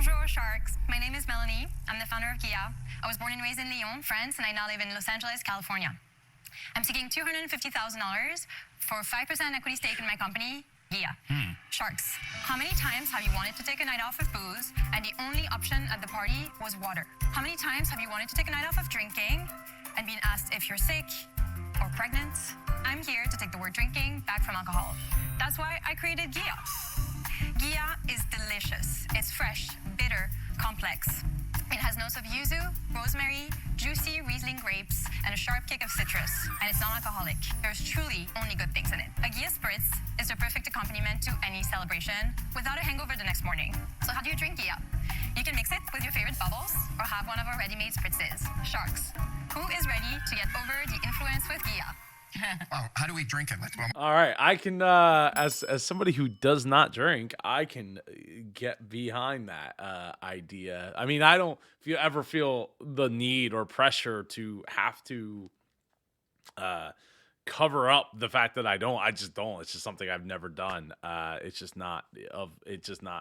Bonjour, sharks. My name is Melanie. I'm the founder of Ghia. I was born and raised in Lyon, France, and I now live in Los Angeles, California. I'm seeking $250,000 for 5% equity stake in my company, Ghia. Sharks. How many times have you wanted to take a night off of booze and the only option at the party was water? How many times have you wanted to take a night off of drinking and been asked if you're sick or pregnant? I'm here to take the word drinking back from alcohol. That's why I created Ghia. Ghia is delicious. It's fresh, bitter, complex. It has notes of yuzu, rosemary, juicy Riesling grapes, and a sharp kick of citrus. And it's non-alcoholic. There's truly only good things in it. A Ghia Spritz is the perfect accompaniment to any celebration without a hangover the next morning. So how do you drink Ghia? You can mix it with your favorite bubbles or have one of our ready-made spritzes. Sharks. Who is ready to get over the influence with Ghia? Wow, how do we drink it? All right, I can as somebody who does not drink, I can get behind that idea. I mean, I don't ever feel the need or pressure to have to cover up the fact that I don't. I just don't. It's just something I've never done. It's just not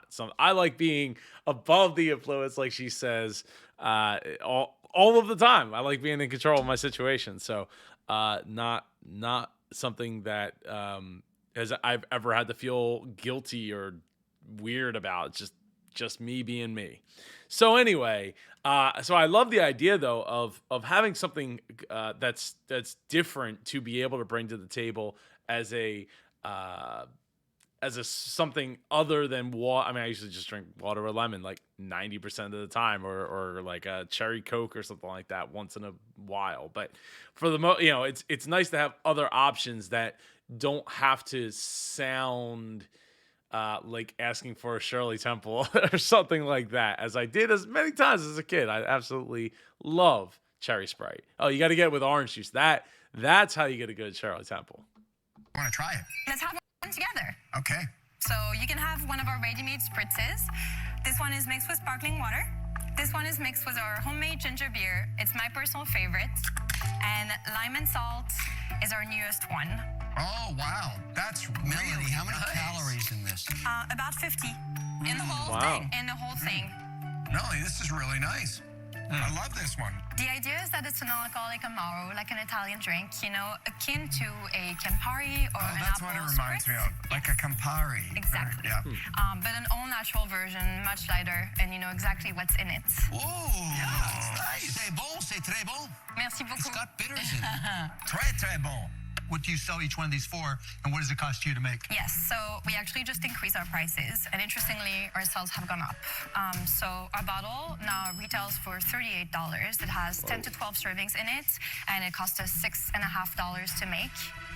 some. I like being above the influence, like she says, all of the time. I like being in control of my situation. So. Not something that I've ever had to feel guilty or weird about. It's just me being me. So anyway, so I love the idea though of having something that's different to be able to bring to the table as a something other than water. I mean, I usually just drink water with lemon like 90% of the time, or like a cherry Coke or something like that once in a while. But for the it's nice to have other options that don't have to sound like asking for a Shirley Temple or something like that, as I did as many times as a kid. I absolutely love cherry Sprite. Oh, you got to get it with orange juice. That's how you get a good Shirley Temple. I want to try it. Let's have one together. Okay. So you can have one of our ready-made spritzes. This one is mixed with sparkling water. This one is mixed with our homemade ginger beer. It's my personal favorite. And lime and salt is our newest one. Oh, wow. That's Melanie, really how many nice. calories in this? About 50 in the whole Wow. thing. In the whole thing. Melanie, this is really nice. I love this one. The idea is that it's a non-alcoholic amaro, like an Italian drink, akin to a Campari or an That's apple what it reminds me spritz. of. Like a Campari. Exactly. Yeah. But an all-natural version, much lighter, and you know exactly what's in it. Oh, it's nice. C'est bon, c'est très bon. Merci It's beaucoup. got bitters in it. Très, très bon. What do you sell each one of these for, and what does it cost you to make? Yes, so we actually just increased our prices, and interestingly, our sales have gone up. So our bottle now retails for $38. It has 10 to 12 servings in it, and it costs us $6.50 to make.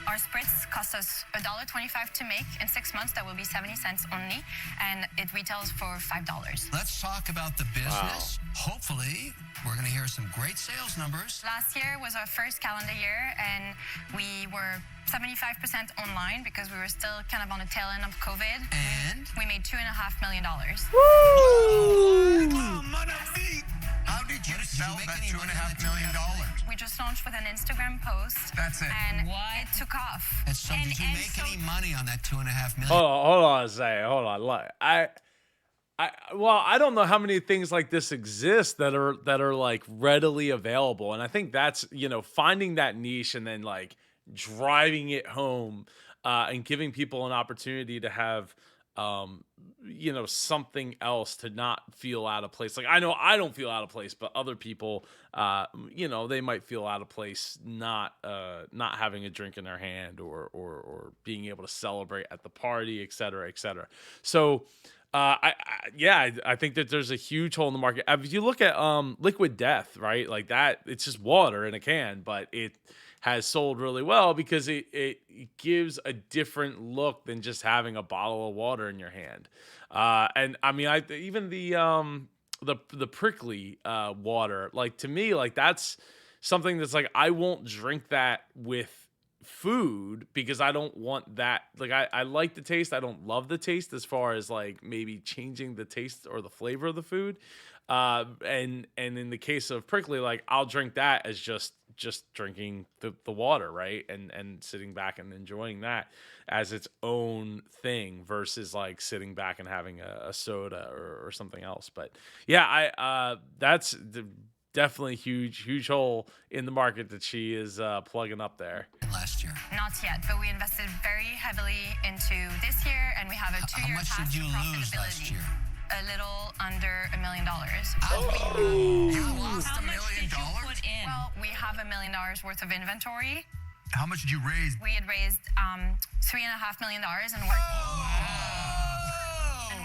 Our spritz costs us $1.25 to make. In 6 months, that will be 70 cents only, and it retails for $5. Let's talk about the business. Hopefully, we're going to hear some great sales numbers. Last year was our first calendar year, and we were 75% online because we were still kind of on the tail end of COVID. And We made $2.5 million. Oh, magnifique. How did you sell make that any money on $2.5 that million? We just launched with an Instagram post. That's it. And it took off. And so, did you make any money on that $2.5 million? Hold on a second. Hold on. Look, I don't know how many things like this exist that are like readily available, and I think that's finding that niche and then like driving it home and giving people an opportunity to have something else to not feel out of place. Like I know I don't feel out of place, but other people they might feel out of place not having a drink in their hand or being able to celebrate at the party, et cetera, et cetera. So I think that there's a huge hole in the market. If you look at Liquid Death, right? Like that, it's just water in a can, but it has sold really well because it gives a different look than just having a bottle of water in your hand. And I mean, even the prickly water, like to me, like that's something that's like I won't drink that with food because I don't want that. Like I like the taste. I don't love the taste as far as like maybe changing the taste or the flavor of the food. And in the case of prickly, like I'll drink that as just drinking the water, right? And sitting back and enjoying that as its own thing versus like sitting back and having a soda or something else. But yeah, that's definitely huge hole in the market that she is plugging up there. Last year. Not yet, but we invested very heavily into this year, and we have a 2-year How much path did you to lose last profitability. year? A little under $1 million. You lost How $1 much million? did you put in? Well, we have $1 million worth of inventory. How much did you raise? We had raised $3.5 million, and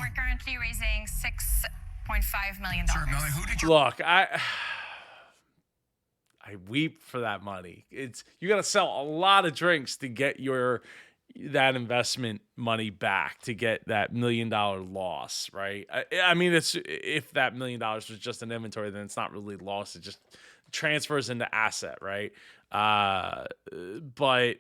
we're currently raising $6.5 million. Sir, Melanie, who did you Look, I weep for that money. It's you got to sell a lot of drinks to get that investment money back, to get that $1 million loss, right? I mean, it's if that $1 million was just an inventory, then it's not really lost. It just transfers into asset, right? But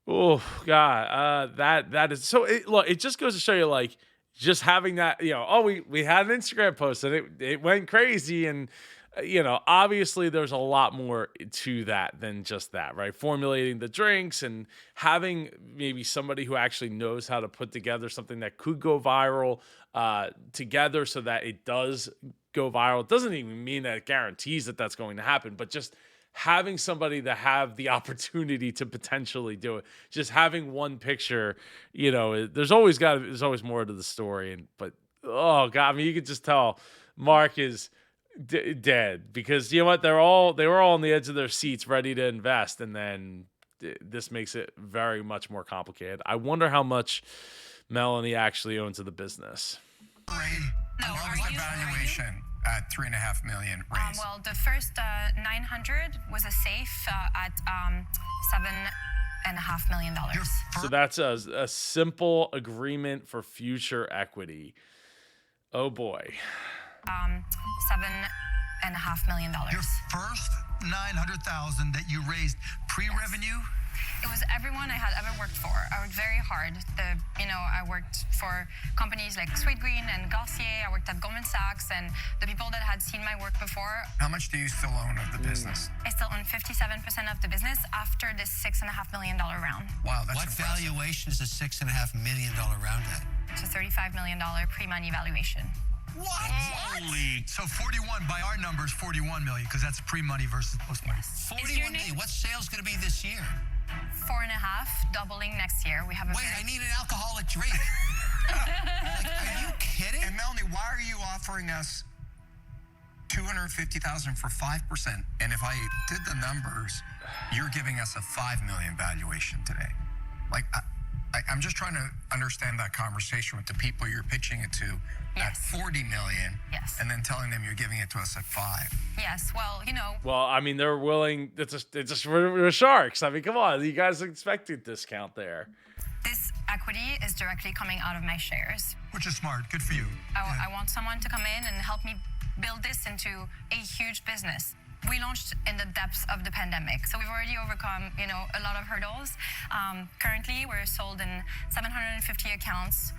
oh god, that is so. Look, it just goes to show you, like, just having that, we had an Instagram post and it went crazy, and obviously there's a lot more to that than just that, right? Formulating the drinks and having maybe somebody who actually knows how to put together something that could go viral together so that it does go viral. It doesn't even mean that it guarantees that that's going to happen, but just having somebody to have the opportunity to potentially do it, just having one picture, there's always more to the story. But oh god, I mean, you could just tell Mark is dead, because you know what, they were all on the edge of their seats ready to invest, and then this makes it very much more complicated. I wonder how much Melanie actually owns of the business. No, No, what are was the you- valuation at $3.5 million raised? Well, the first 900 was a safe at $7.5 million. So that's a simple agreement for future equity. Oh boy. $7.5 million. Your first 900,000 that you raised pre-revenue? It was everyone I had ever worked for. I worked very hard. I worked for companies like Sweet Green and Garcier. I worked at Goldman Sachs, and the people that had seen my work before. How much do you still own of the business? I still own 57% of the business after this $6.5 million round. Wow, that's What impressive. valuation is a $6.5 million round at? It's a $35 million pre-money valuation. What? Holy! So 41, by our numbers, 41 million, because that's pre-money versus post-money. 41 million. What's sales going to be this year? 4.5, doubling next year. We have a Wait, very I need an alcoholic drink. Like, are you kidding? And Melanie, why are you offering us $250,000 for 5%? And if I did the numbers, you're giving us a $5 million valuation today. Like, I'm just trying to understand that conversation with the people you're pitching it to at Yes. $40 million, Yes. and then telling them you're giving it to us at $5. Yes, well, Well, I mean, they're willing. We're sharks. I mean, come on, you guys expected a discount there. this equity is directly coming out of my shares. Which is smart. Good for you. I want someone to come in and help me build this into a huge business. We launched in the depths of the pandemic, so we've already overcome, a lot of hurdles. Currently, we're sold in 750 accounts.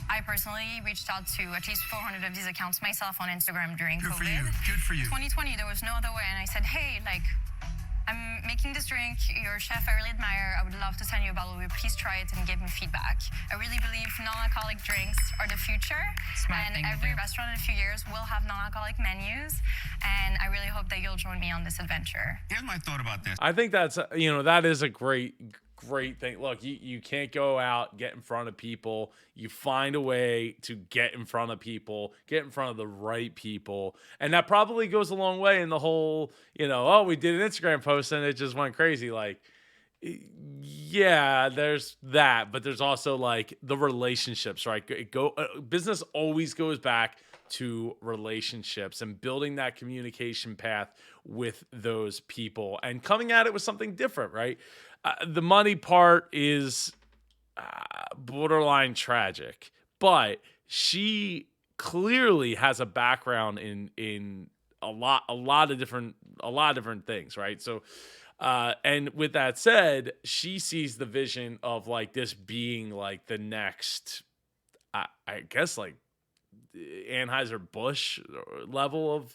I personally reached out to at least 400 of these accounts myself on Instagram during Good COVID. for you. Good for you. 2020, there was no other way, and I said, hey, I'm making this drink. You're a chef I really admire. I would love to send you a bottle. Will you please try it and give me feedback? I really believe non-alcoholic drinks are the future. Smart thing And to every do. restaurant in a few years will have non-alcoholic menus. And I really hope that you'll join me on this adventure. Here's my thought about this. I think that's that is a great thing. Look, you can't go out, get in front of people. You find a way to get in front of people, get in front of the right people, and that probably goes a long way in the whole. We did an Instagram post and it just went crazy. Like, yeah, there's that, but there's also like the relationships, right? Business always goes back to relationships and building that communication path with those people and coming at it with something different, right? The money part is borderline tragic, but she clearly has a background in a lot of different things, right? So And with that said, she sees the vision of like this being like the next, I guess like Anheuser-Busch level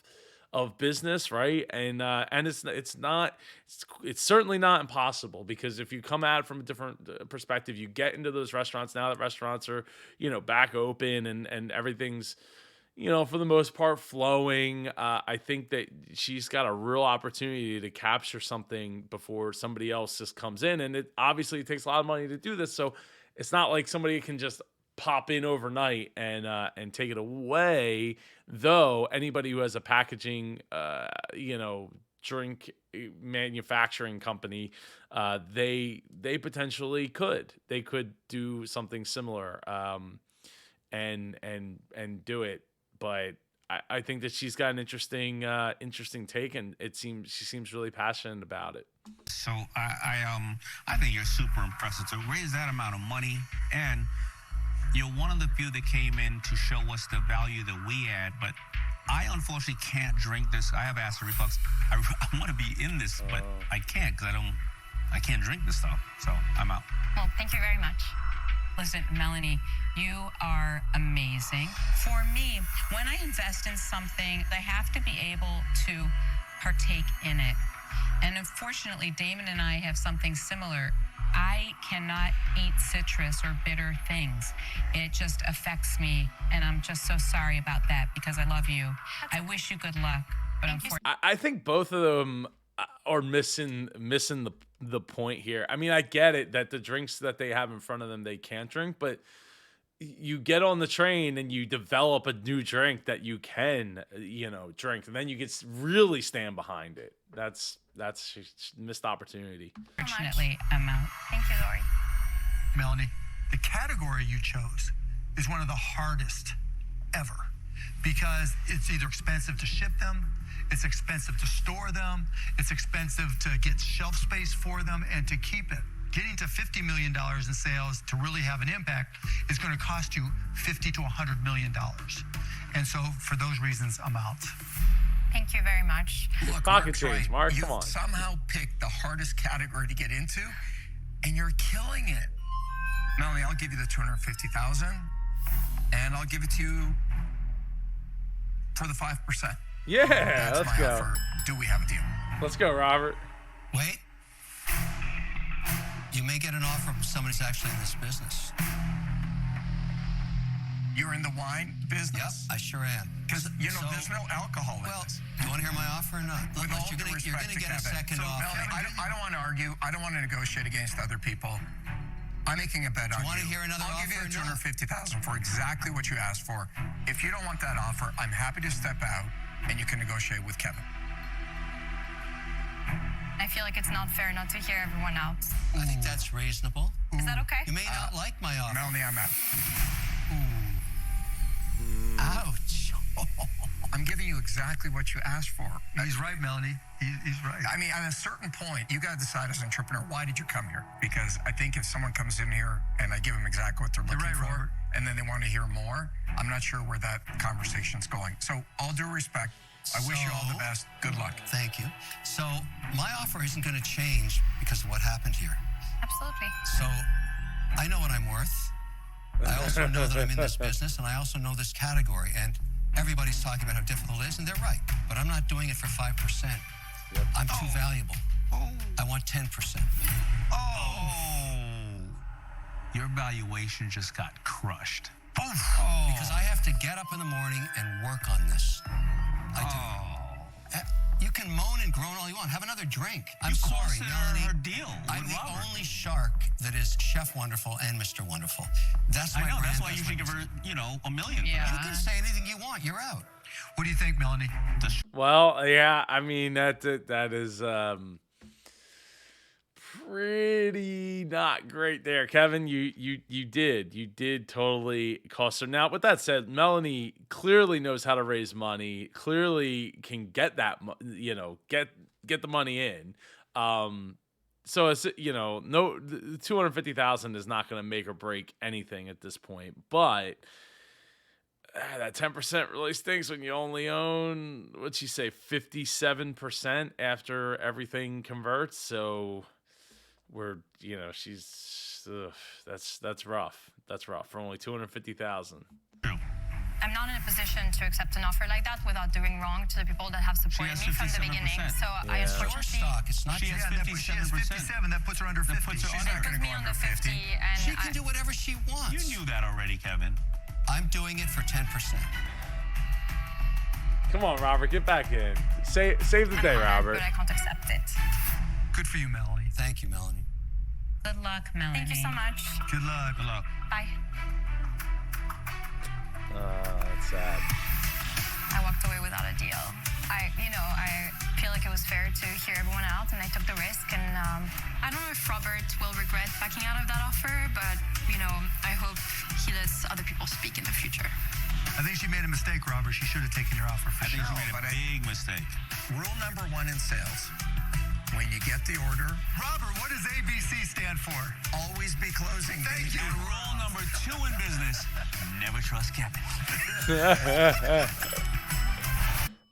of business, right? And it's certainly not impossible, because if you come at it from a different perspective, you get into those restaurants now that restaurants are, back open and everything's, for the most part flowing. I think that she's got a real opportunity to capture something before somebody else just comes in. And it obviously takes a lot of money to do this. So it's not like somebody can just pop in overnight and take it away. Though anybody who has a packaging, drink manufacturing company, they potentially they could do something similar, and do it. But I think that she's got an interesting take, and she seems really passionate about it. So I think you're super impressive to raise that amount of money, and you're one of the few that came in to show us the value that we add. But I unfortunately can't drink this. I have acid reflux. I want to be in this, but I can't because I can't drink this stuff. So I'm out. Well, thank you very much. Listen, Melanie, you are amazing. For me, when I invest in something, I have to be able to partake in it. And unfortunately, Damon and I have something similar. I cannot eat citrus or bitter things. It just affects me, and I'm just so sorry about that because I love you. I wish you good luck, but unfortunately, I think both of them are missing the point here. I mean, I get it that the drinks that they have in front of them they can't drink, but you get on the train and you develop a new drink that you can, drink, and then you can really stand behind it. That's missed opportunity. unfortunately, I'm out. Thank you, Lori. Melanie, the category you chose is one of the hardest ever because it's either expensive to ship them, it's expensive to store them, it's expensive to get shelf space for them and to keep it. Getting to $50 million in sales to really have an impact is going to cost you $50 to $100 million. And so for those reasons, I'm out. Thank you very much. Look, Pocket Mark's change, right. Mark, You come on. somehow picked the hardest category to get into, and you're killing it. Melanie, I'll give you the $250,000, and I'll give it to you for the 5%. Yeah, That's let's my go. offer. Do we have a deal? Let's go, Robert. Wait. You may get an offer from somebody who's actually in this business. You're in the wine Yep, business? I sure am. Because, So- there's no alcohol in Well, this. you want to hear my offer or not? With all you're due gonna respect to get a Kevin. second So, offer. Melanie, I don't want to argue. I don't want to negotiate against other people. I'm making a bet on you. want to hear another I'll give you offer the or not? $250,000 for exactly what you asked for. If you don't want that offer, I'm happy to step out and you can negotiate with Kevin. I feel like it's not fair not to hear everyone out. I think that's reasonable. Is that okay? You may not like my offer. Melanie, I'm out. Ouch. I'm giving you exactly what you asked for. He's right, Melanie. He's right. I mean, at a certain point, you got to decide as an entrepreneur, why did you come here? Because I think if someone comes in here and I give them exactly what they're looking right, for, Robert. and then they want to hear more, I'm not sure where that conversation's going. So, all due respect, I wish you all the So- best. Good luck. Thank you. So my offer isn't going to change because of what happened here. Absolutely. So I know what I'm worth. I also know that I'm in this business, and I also know this category. And everybody's talking about how difficult it is, and they're right. But I'm not doing it for 5%. I'm too valuable. I want 10%. Your valuation just got crushed. Because I have to get up in the morning and work on this. I do. You can moan and groan all you want. Have another drink. I'm You sorry, costed Melanie. her deal I'm with the Robert. only shark that is Chef Wonderful and Mr. Wonderful. That's my I know. brand. That's why you should give her, $1 million. Yeah. You can say anything you want. You're out. What do you think, Melanie? Well, yeah, I mean that is pretty not great there, Kevin. You did totally cost her. Now, with that said, Melanie clearly knows how to raise money. Clearly can get that, get the money in. So it's no, 250,000 is not going to make or break anything at this point, but that 10% really stinks when you only own, what'd she say, 57% after everything converts. So we're, she's, that's rough. That's rough for only 250,000. I'm not in a position to accept an offer like that without doing wrong to the people that have supported me from the beginning. 57%. So I Your unfortunately, stock, it's not She has She has 57. That puts her under 50. puts her She's under- not it going puts to me go under under 50, 50. and She can do whatever she wants. You knew that already, Kevin. I'm doing it for 10%. Come on, Robert, get back in. Save the day, I'm Robert. honored, but I can't accept it. Good for you, Melanie. Thank you, Melanie. Good luck, Melanie. Thank you so much. Good luck. Good luck. Bye. That's sad. I walked away without a deal. I feel like it was fair to hear everyone out, and I took the risk. And I don't know if Robert will regret backing out of that offer, but I hope he lets other people speak in the future. I think she made a mistake, Robert. She should have taken your offer for I think sure. she made a big mistake. Rule number 1 in sales: when you get the order, Robert, what does ABC stand for? always be closing. Thank you. And rule number 2 in business: never trust Kevin.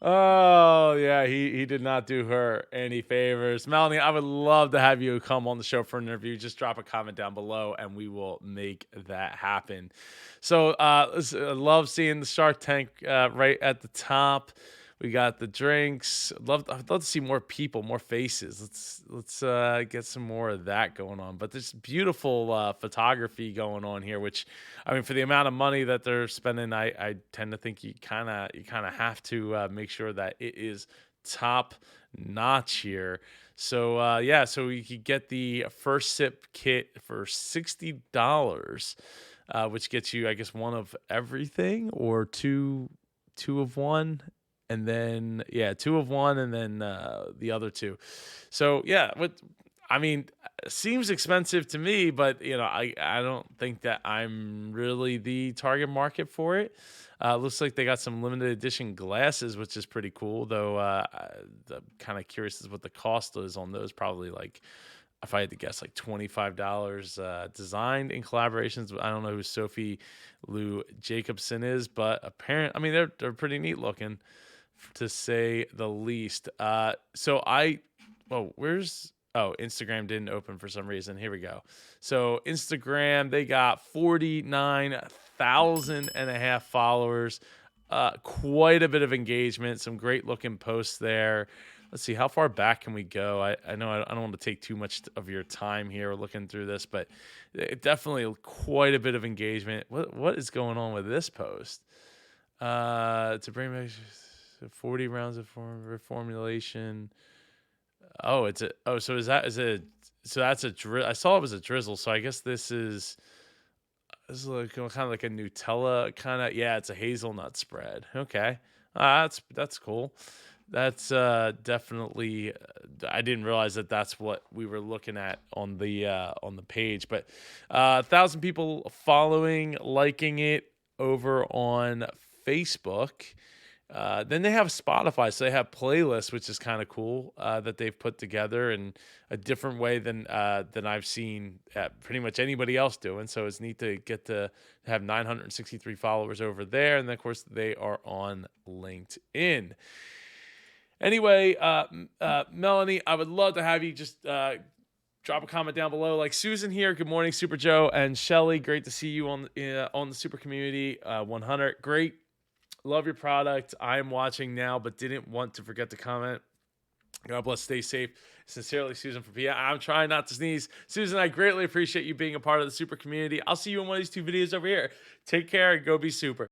Oh, yeah, he did not do her any favors. Melanie, I would love to have you come on the show for an interview. Just drop a comment down below, and we will make that happen. So I love seeing the Shark Tank right at the top. We got the drinks. I'd love to see more people, more faces. Let's get some more of that going on. But there's beautiful photography going on here, which, I mean, for the amount of money that they're spending, I tend to think you kind of have to make sure that it is top notch here. So so you could get the first sip kit for $60, which gets you, I guess, one of everything, or two of one. And then, 2 of one, and then the other 2. So, seems expensive to me, but, I don't think that I'm really the target market for it. Looks like they got some limited edition glasses, which is pretty cool, though I'm kind of curious as what the cost is on those. Probably, like, if I had to guess, like $25, designed in collaborations. I don't know who Sophie Lou Jacobson is, but apparently, they're pretty neat looking, to say the least. Instagram didn't open for some reason. Here we go. So Instagram, they got 49,500 followers. Quite a bit of engagement. Some great looking posts there. Let's see, how far back can we go? I know I don't want to take too much of your time here looking through this, but definitely quite a bit of engagement. What is going on with this post? To bring back 40 rounds of reformulation. So that's a drizzle. I saw it was a drizzle. So I guess this is like kind of like a Nutella kind of. Yeah, it's a hazelnut spread. Okay, that's cool. That's definitely. I didn't realize that that's what we were looking at on the page. But 1,000 people following, liking it over on Facebook. Then they have Spotify, so they have playlists, which is kind of cool that they've put together in a different way than I've seen pretty much anybody else doing. So it's neat to get to have 963 followers over there, and then of course they are on LinkedIn. Anyway, Melanie, I would love to have you just drop a comment down below. Like Susan here, good morning, Super Joe, and Shelly, great to see you on the Super Community 100. Great. Love your product. I'm watching now, but didn't want to forget to comment. God bless. Stay safe. Sincerely, Susan from PA. I'm trying not to sneeze. Susan, I greatly appreciate you being a part of the Super Community. I'll see you in one of these 2 videos over here. Take care and go be super.